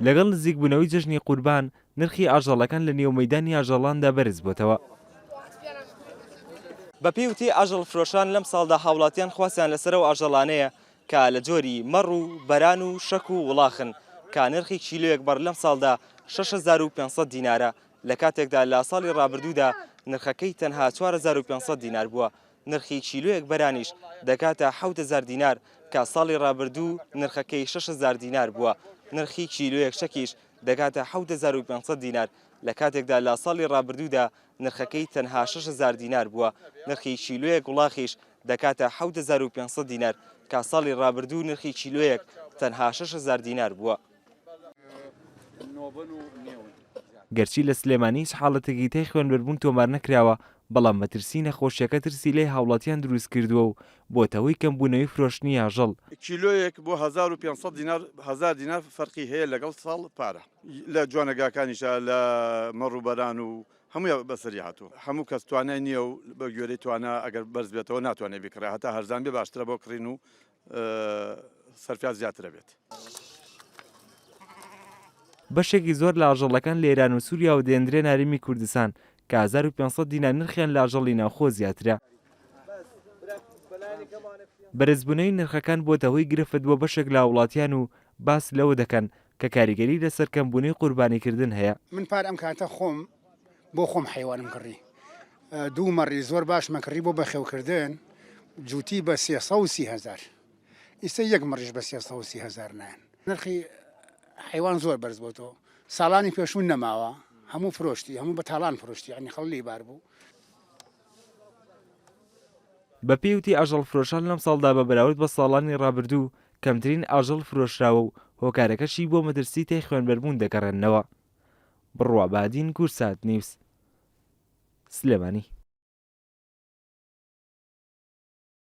لەگەڵ نزیکبوونەوەی جەژنی قوربان نرخی ئاژەڵەکان لە نێو مەیدانی ئاژەڵاندا بەرز بووتەوە. بە پێوتی ئاژەڵ فرۆشان لەم ساڵدا هاوڵاتیان خواستیان لەسەرەوە ئاژەڵانەیە کە لە جۆری مەڕ و بەران و شەک و وڵاخن کە نرخی کیلۆیەک بەر لەم ساڵدا 6500 دینارە لە کاتێکدا لە ساڵی ڕابردوودا نرخەکەی تەنها 4500 دینار بووە. نرخی کیلۆیەک بەرانیش دەکاتە 7000 دینار کە ساڵی ڕابردوو نرخەکەی 6000 دینار بووە. نرخی کیلۆیەک شەکیش دەکاتە 7500 دینار لە کاتێکدا لە ساڵی ڕابردوودا نرخەکەی تەنها 6000 دینار بووە. نرخی کیلۆیەک وڵاخیش دەکاتە 7500 دینار کە ساڵی ڕابردوو نرخی کیلۆیەک تەنها 6000 دینار بووە. گەرچی لە سلێمانی حاڵەتێکی تای خوێنبەربوون تۆمار نەکراوە، بەڵام مەترسی نەخۆشیەکە ترسی لێ هاوڵاتیان دروست کردووە و بۆتەوەی کەمبوونەوەی فرۆشتنی ئاژەڵ. کیلۆیەک بۆ 1500 دینار 1000 دینار فەرقی هەیە لەگەڵ ساڵ پارە لە جوانەگاکانیشە لە مەڕ و بەران و هەموو بەسەری هاتوو. هەموو کەس توانای نییە و بە گوێرەی توانە ئەگەر بەرز بێتەوە ناتوانێت بکڕێ هەتا هەرزان بێ باشترە بۆ کڕین و سەرفیات زیاترە بێت. بەشێکی زۆر لە ئاژەڵەکان لە ئێران و سووریا و دێنرێ ناریمی کوردستان کە 1500 دینار نرخیان لە ئاژەڵی ناوخۆ زیاترە. بەرزبوونەوەی نرخەکان بۆتە هۆی گرفت بۆ بەشێک لە وڵاتیان و باس لەوە دەکەن کە کاریگەری لەسەر کەمبوونەی قوربانیکردن هەیە. من پار ئەم کاتە خۆم بۆ خۆم حیوانم کڕی دوو مەڕی زۆر باش مەکڕی بۆ بەخێوکردن جوتی بە 330,000 ئیستا یەک مەڕیش بە 330,000 نایەن. نرخی حیوان زۆر بەرز بۆتەوە. ساڵانی پێشوون نەماوە هەموو فرۆشتی هەموو بە تاڵان فرۆشتی ینی خەڵی بار بوو. بە پێوتی ئاژەڵ فرۆشان لەم ساڵدا بە بەراورد بە ساڵانی ڕابردوو کەمترین ئاژەڵ فرۆشراوە و هۆکارەکەشی بۆ مەترسی تای خوێنبەربوون دەگەڕێنەوە. بڕوا بادین کورسات نیوس سلێمانی.